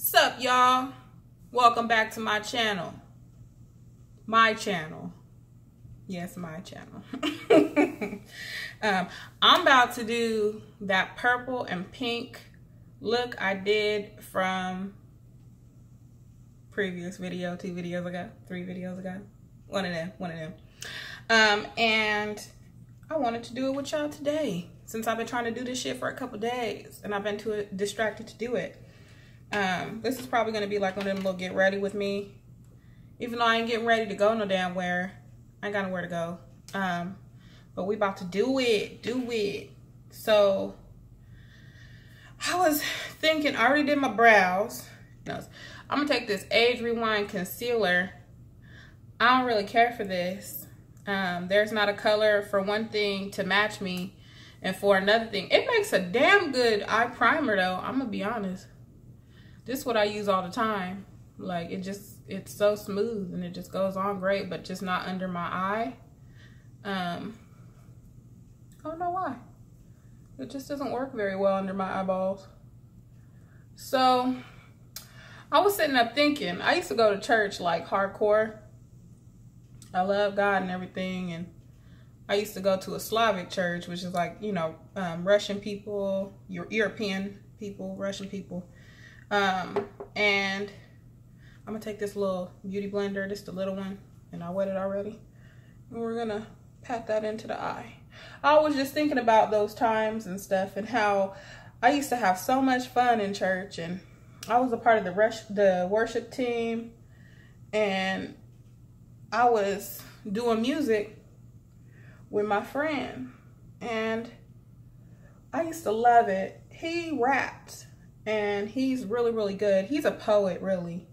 Sup, y'all? Welcome back to my channel. My channel. Yes, my channel. I'm about to do that purple and pink look I did from previous video, 2 videos ago, 3 videos ago. One of them. And I wanted to do it with y'all today since I've been trying to do this shit for a couple days and I've been too distracted to do it. This is probably going to be like one of them little get ready with me. Even though I ain't getting ready to go no damn where. I ain't got nowhere to go. But we about to do it. So, I was thinking, I already did my brows. No, I'm going to take this Age Rewind Concealer. I don't really care for this. There's not a color, for one thing, to match me. And for another thing, it makes a damn good eye primer though. I'm going to be honest. This is what I use all the time. Like, it's so smooth and it just goes on great, but just not under my eye. I don't know why. It just doesn't work very well under my eyeballs. So, I was sitting up thinking, I used to go to church like hardcore. I love God and everything, and I used to go to a Slavic church, which is like, you know, Russian people, European people, Russian people. And I'm gonna take this little beauty blender, just a little one, and I wet it already. And we're gonna pat that into the eye. I was just thinking about those times and stuff and how I used to have so much fun in church, and I was a part of the worship team, and I was doing music with my friend, and I used to love it. He rapped. And he's really, really good. He's a poet, really.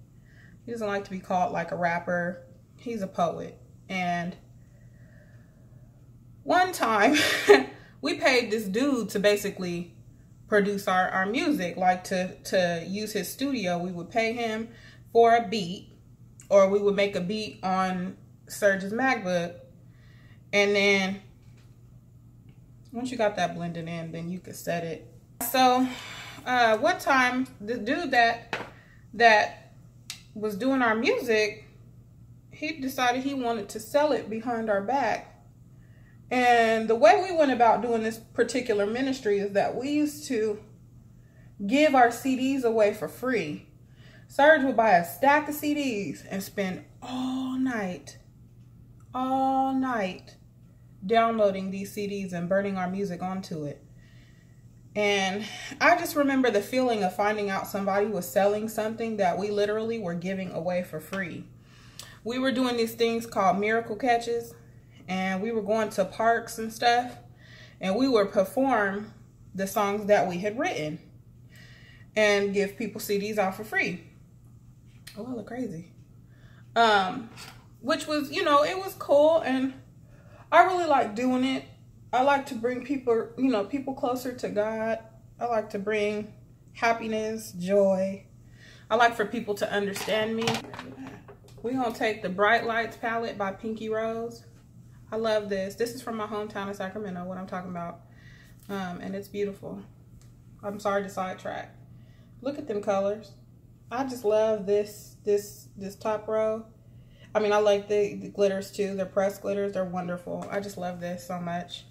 He doesn't like to be called like a rapper. He's a poet. And one time, we paid this dude to basically produce our music. Like to use his studio. We would pay him for a beat. Or we would make a beat on Serge's MacBook. And then, once you got that blended in, then you could set it. So, one time, the dude that was doing our music, he decided he wanted to sell it behind our back. And the way we went about doing this particular ministry is that we used to give our CDs away for free. Serge would buy a stack of CDs and spend all night downloading these CDs and burning our music onto it. And I just remember the feeling of finding out somebody was selling something that we literally were giving away for free. We were doing these things called miracle catches, and we were going to parks and stuff, and we would perform the songs that we had written and give people CDs out for free. Oh, I look crazy. Which was, you know, it was cool, and I really liked doing it. I like to bring people, you know, people closer to God. I like to bring happiness, joy. I like for people to understand me. We're going to take the Bright Lights palette by Pinky Rose. I love this. This is from my hometown of Sacramento, what I'm talking about. And it's beautiful. I'm sorry to sidetrack. Look at them colors. I just love this top row. I mean, I like the glitters too. They're pressed glitters. They're wonderful. I just love this so much.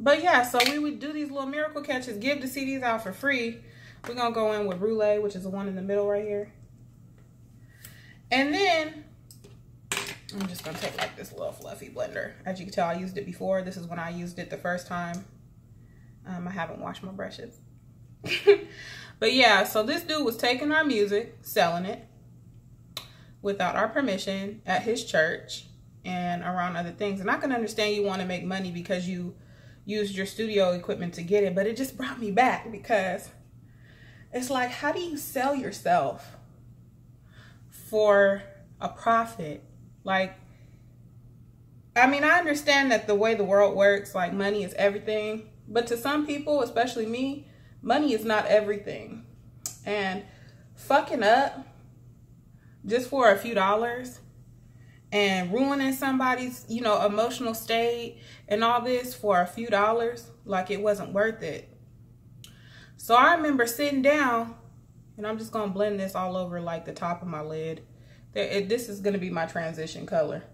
But yeah, so we would do these little miracle catches, give the CDs out for free. We're going to go in with Roulette, which is the one in the middle right here. And then, I'm just going to take like this little fluffy blender. As you can tell, I used it before. This is when I used it the first time. I haven't washed my brushes. But yeah, so this dude was taking our music, selling it without our permission at his church and around other things. And I can understand you want to make money because you used your studio equipment to get it, but it just brought me back because it's like, how do you sell yourself for a profit? Like, I mean, I understand that the way the world works, like, money is everything, but to some people, especially me, money is not everything. And fucking up just for a few dollars and ruining somebody's, you know, emotional state and all this for a few dollars, like, it wasn't worth it. So I remember sitting down And I'm just gonna blend this all over like the top of my lid. This is gonna be my transition color.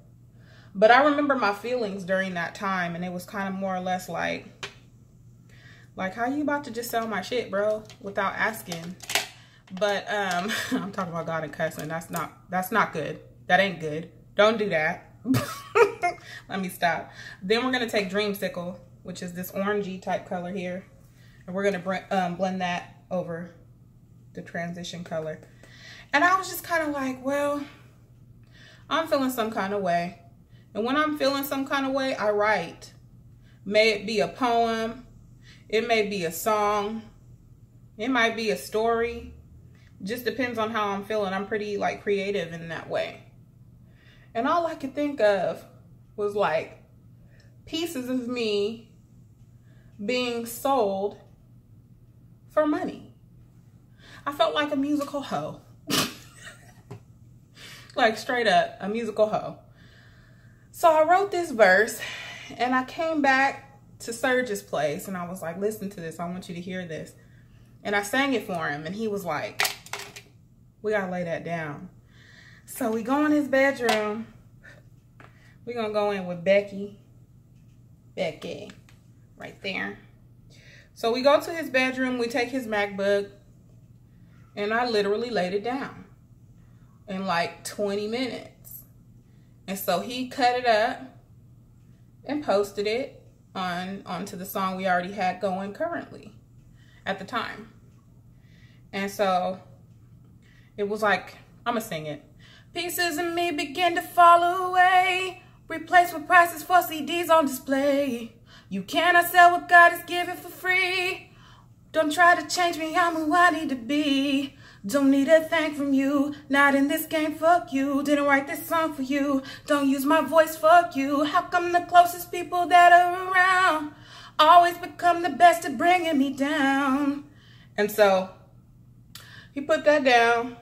But I remember my feelings during that time, and it was kind of more or less like how you about to just sell my shit, bro, without asking? But I'm talking about God and cussing. That's not good. That ain't good. Don't do that. Let me stop. Then we're gonna take Dreamsicle, which is this orangey type color here, and we're gonna blend that over the transition color. And I was just kind of like, well, I'm feeling some kind of way. And when I'm feeling some kind of way, I write. May it be a poem, it may be a song, it might be a story. Just depends on how I'm feeling. I'm pretty like creative in that way. And all I could think of was like pieces of me being sold for money. I felt like a musical hoe. Like straight up a musical hoe. So I wrote this verse and I came back to Serge's place and I was like, listen to this. I want you to hear this. And I sang it for him and he was like, we gotta lay that down. So we go in his bedroom. We're gonna go in with Becky, right there. So we go to his bedroom, we take his MacBook, and I literally laid it down in like 20 minutes. And so he cut it up and posted it onto the song we already had going currently at the time. And so it was like, I'm gonna sing it. Pieces of me begin to fall away, replaced with prices for CDs on display. You cannot sell what God is giving for free. Don't try to change me, I'm who I need to be. Don't need a thank from you, not in this game, fuck you. Didn't write this song for you, don't use my voice, fuck you. How come the closest people that are around always become the best at bringing me down? And so he put that down,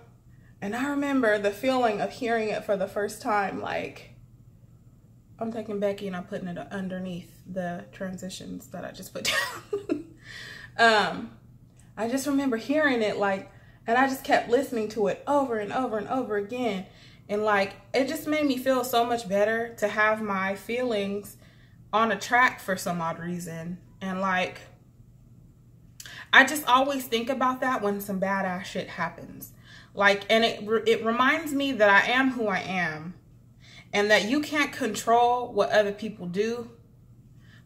and I remember the feeling of hearing it for the first time. Like, I'm taking Becky and I'm putting it underneath the transitions that I just put down. I just remember hearing it like, and I just kept listening to it over and over and over again. And like, it just made me feel so much better to have my feelings on a track for some odd reason. And like, I just always think about that when some badass shit happens. Like, and it reminds me that I am who I am. And that you can't control what other people do.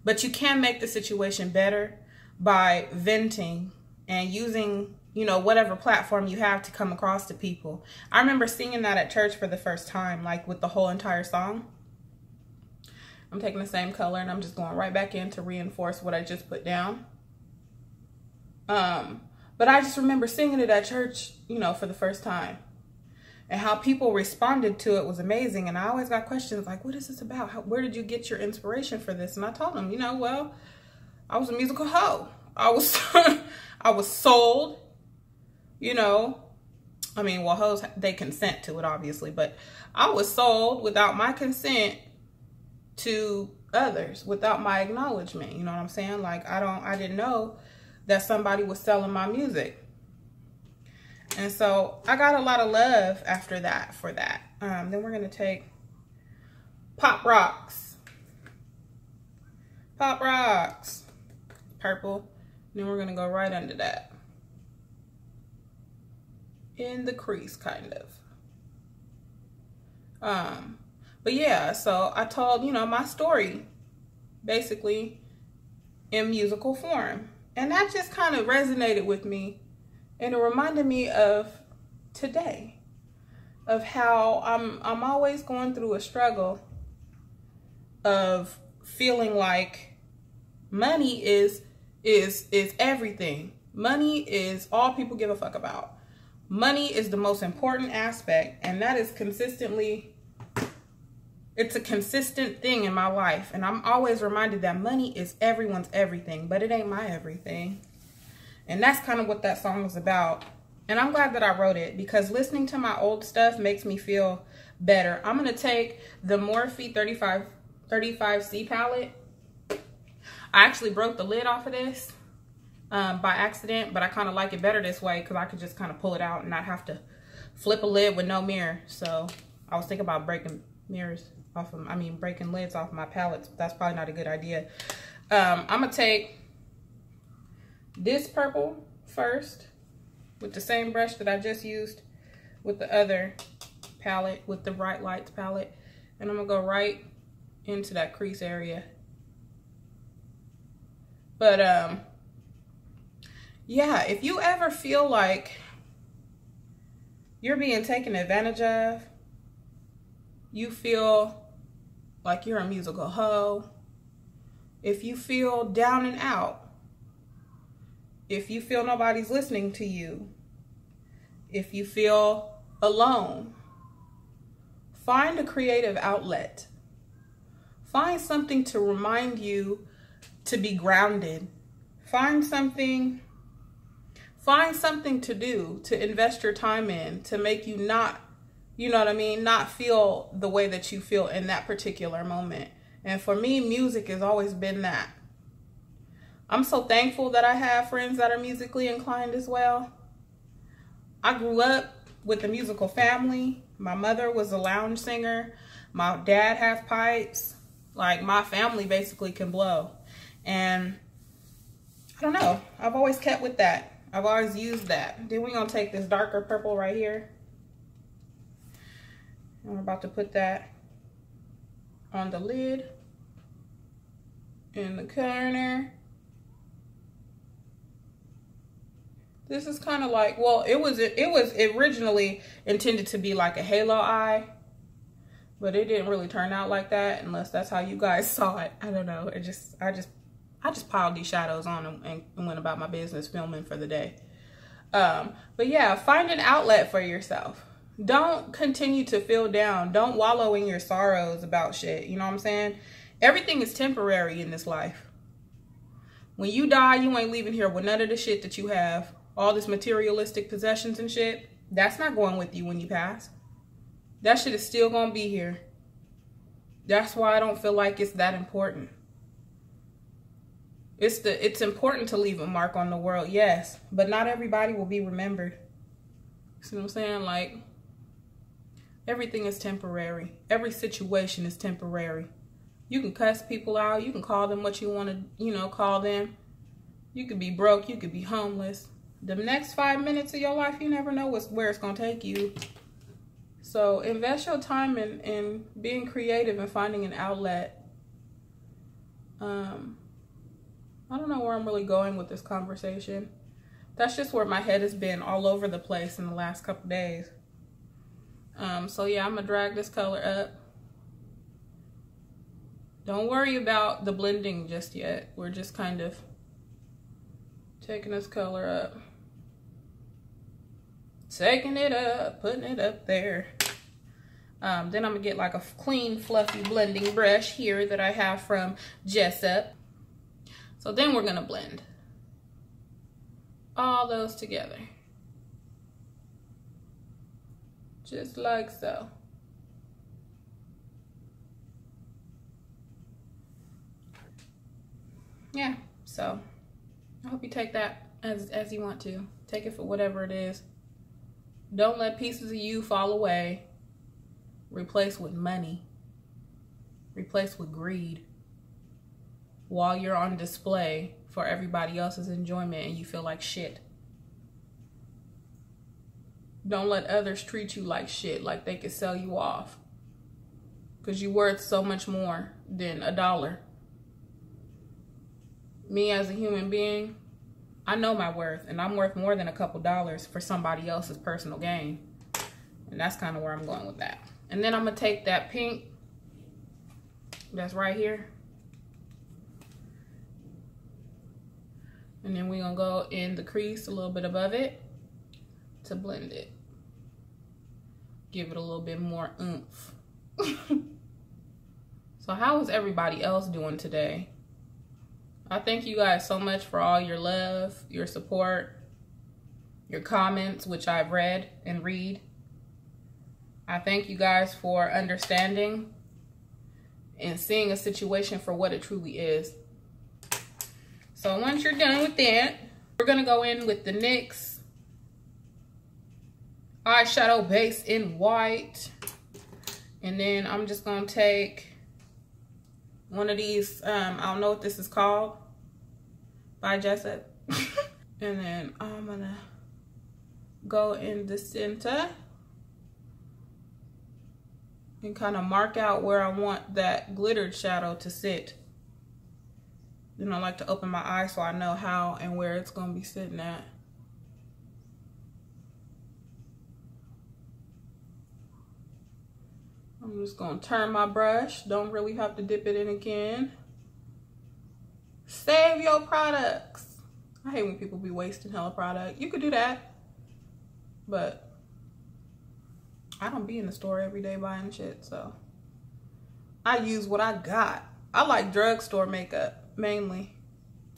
But you can make the situation better by venting and using, you know, whatever platform you have to come across to people. I remember singing that at church for the first time, like with the whole entire song. I'm taking the same color and I'm just going right back in to reinforce what I just put down. But I just remember singing it at church, you know, for the first time. And how people responded to it was amazing. And I always got questions like, what is this about? Where did you get your inspiration for this? And I told them, you know, well, I was a musical hoe. I was sold, you know. I mean, well, hoes, they consent to it, obviously. But I was sold without my consent to others, without my acknowledgement. You know what I'm saying? Like, I didn't know that somebody was selling my music. And so I got a lot of love after that for that. Then we're going to take Pop Rocks. Pop Rocks. Purple. And then we're going to go right under that. In the crease, kind of. But yeah, so I told, you know, my story basically in musical form. And that just kind of resonated with me. And it reminded me of today, of how I'm always going through a struggle of feeling like money is everything. Money is all people give a fuck about. Money is the most important aspect, and that is consistently, it's a consistent thing in my life. And I'm always reminded that money is everyone's everything, but it ain't my everything. And that's kind of what that song was about. And I'm glad that I wrote it, because listening to my old stuff makes me feel better. I'm going to take the Morphe 35C palette. I actually broke the lid off of this by accident, but I kind of like it better this way because I could just kind of pull it out and not have to flip a lid with no mirror. So I was thinking about breaking mirrors off of, breaking lids off my palettes. That's probably not a good idea. I'm gonna take this purple first with the same brush that I just used with the other palette, with the Bright Lights palette, and I'm gonna go right into that crease area. But yeah, if you ever feel like you're being taken advantage of, you feel like you're a musical hoe, if you feel down and out, if you feel nobody's listening to you, if you feel alone, find a creative outlet. Find something to remind you to be grounded. Find something to do, to invest your time in, to make you not, you know what I mean, not feel the way that you feel in that particular moment. And for me, music has always been that. I'm so thankful that I have friends that are musically inclined as well. I grew up with a musical family. My mother was a lounge singer. My dad has pipes. Like, my family basically can blow. And I don't know, I've always kept with that. I've always used that. Then we're gonna take this darker purple right here. And we're about to put that on the lid, in the corner. This is kind of like, well, it was originally intended to be like a halo eye, but it didn't really turn out like that, unless that's how you guys saw it. I don't know. I just piled these shadows on and went about my business filming for the day. But yeah, find an outlet for yourself. Don't continue to feel down. Don't wallow in your sorrows about shit. You know what I'm saying? Everything is temporary in this life. When you die, you ain't leaving here with none of the shit that you have. All this materialistic possessions and shit, that's not going with you when you pass. That shit is still gonna be here. That's why I don't feel like it's that important. It's important to leave a mark on the world, yes, but not everybody will be remembered. See what I'm saying? Like, everything is temporary. Every situation is temporary. You can cuss people out. You can call them what you want to, call them. You could be broke. You could be homeless. The next 5 minutes of your life, you never know where it's going to take you. So invest your time in being creative and finding an outlet. I don't know where I'm really going with this conversation. That's just where my head has been all over the place in the last couple days. So yeah, I'm going to drag this color up. Don't worry about the blending just yet. We're just kind of taking this color up. Taking it up, putting it up there. Then I'm gonna get like a clean, fluffy blending brush here that I have from Jessup. So then we're gonna blend all those together. Just like so. Yeah, so I hope you take that as you want to. Take it for whatever it is. Don't let pieces of you fall away. Replace with money. Replace with greed. While you're on display for everybody else's enjoyment and you feel like shit. Don't let others treat you like shit, like they could sell you off. Because you're worth so much more than $1. Me as a human being, I know my worth, and I'm worth more than a couple dollars for somebody else's personal gain. And that's kind of where I'm going with that. And then I'm going to take that pink that's right here. And then we're going to go in the crease a little bit above it to blend it. Give it a little bit more oomph. So how is everybody else doing today? I thank you guys so much for all your love, your support, your comments, which I've read and read. I thank you guys for understanding and seeing a situation for what it truly is. So once you're done with that, We're gonna go in with the NYX eyeshadow base in white. And then I'm just gonna take one of these, I don't know what this is called, by Jessup. And then I'm gonna go in the center and kind of mark out where I want that glittered shadow to sit. Then I like to open my eye so I know how and where it's gonna be sitting at. I'm just gonna turn my brush. Don't really have to dip it in again. Save your products. I hate when people be wasting hella product. You could do that, but I don't be in the store every day buying shit, so I use what I got. I like drugstore makeup mainly.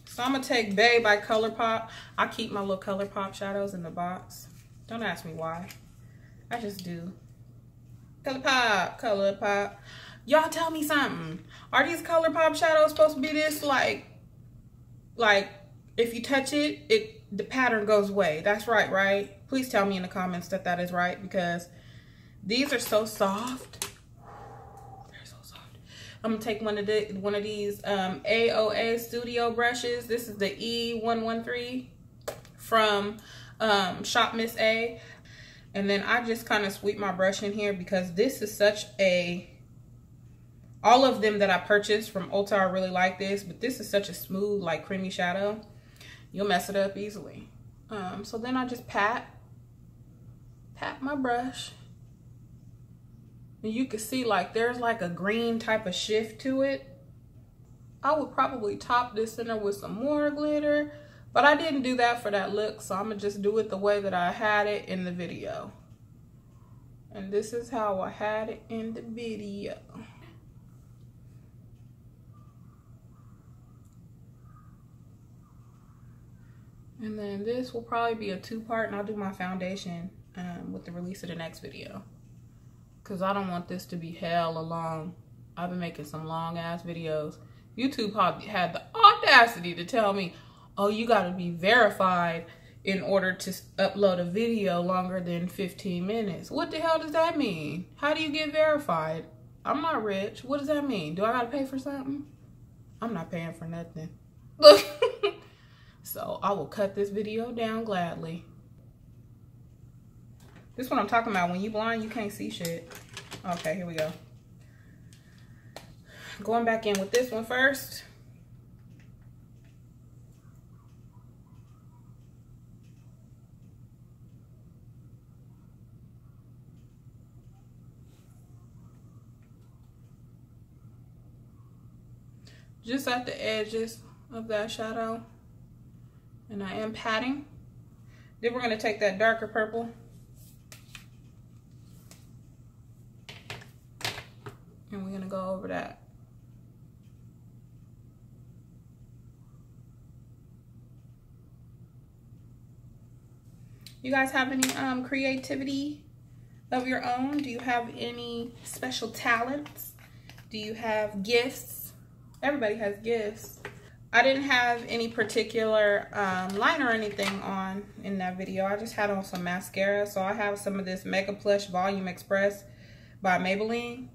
So I'm gonna take Bae by Colourpop. I keep my little Colourpop shadows in the box. Don't ask me why. I just do. Colourpop, Colourpop. Y'all tell me something. Are these Colourpop shadows supposed to be this like if you touch it, the pattern goes away? That's right? Please tell me in the comments that that is right, because these are so soft. They're so soft. I'm gonna take one of these AOA Studio brushes. This is the E113 from Shop Miss A. And then I just kind of sweep my brush in here because this is such a, all of them that I purchased from Ulta, I really like this, but this is such a smooth, like creamy shadow. You'll mess it up easily. So then I just pat my brush. And you can see like there's like a green type of shift to it. I would probably top this center with some more glitter, but I didn't do that for that look, so I'm gonna just do it the way that I had it in the video. And this is how I had it in the video. And then this will probably be a two-part, and I'll do my foundation with the release of the next video, because I don't want this to be hella long. I've been making some long ass videos. YouTube probably had the audacity to tell me, oh, you gotta be verified in order to upload a video longer than 15 minutes. What the hell does that mean? How do you get verified? I'm not rich. What does that mean? Do I gotta pay for something? I'm not paying for nothing. Look. So I will cut this video down gladly. This is what I'm talking about. When you blind, you can't see shit. Okay, here we go. Going back in with this one first. Just at the edges of that shadow. And I am patting. Then we're going to take that darker purple. And we're going to go over that. You guys have any creativity of your own? Do you have any special talents? Do you have gifts? Everybody has gifts. I didn't have any particular line or anything on in that video. I just had on some mascara. So I have some of this Mega Plush Volume Express by Maybelline.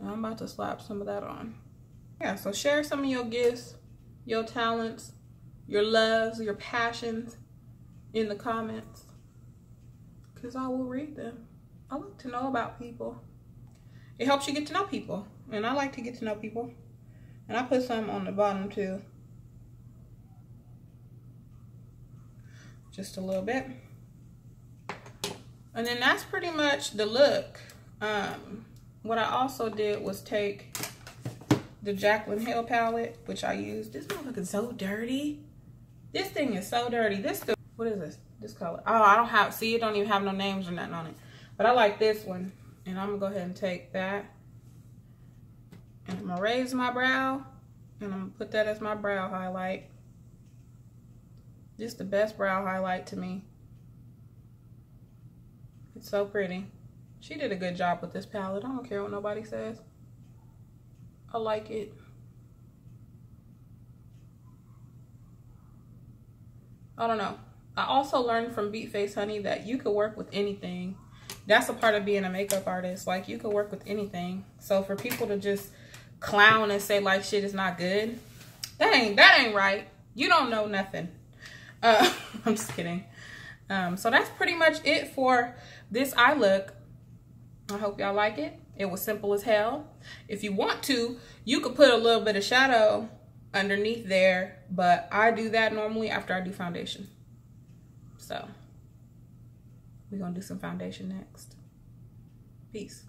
I'm about to slap some of that on. Yeah, so share some of your gifts, your talents, your loves, your passions in the comments, because I will read them. I like to know about people. It helps you get to know people, and I like to get to know people. And I put some on the bottom too. Just a little bit. And then that's pretty much the look. What I also did was take the Jaclyn Hill palette, which I used. This motherfucker is so dirty. This thing is so dirty. What is this? This color. Oh, I don't have, see, it don't even have no names or nothing on it. But I like this one. And I'm gonna go ahead and take that. And I'm gonna raise my brow, and I'm gonna put that as my brow highlight. This is the best brow highlight to me. It's so pretty. She did a good job with this palette. I don't care what nobody says. I like it. I don't know. I also learned from Beat Face Honey that you could work with anything. That's a part of being a makeup artist. Like, you could work with anything. So for people to just clown and say like shit is not good, that ain't right. You don't know nothing. I'm just kidding. So that's pretty much it for this eye look. I hope y'all like it. It was simple as hell. If you want to, you could put a little bit of shadow underneath there, but I do that normally after I do foundation. So we're gonna do some foundation next. Peace.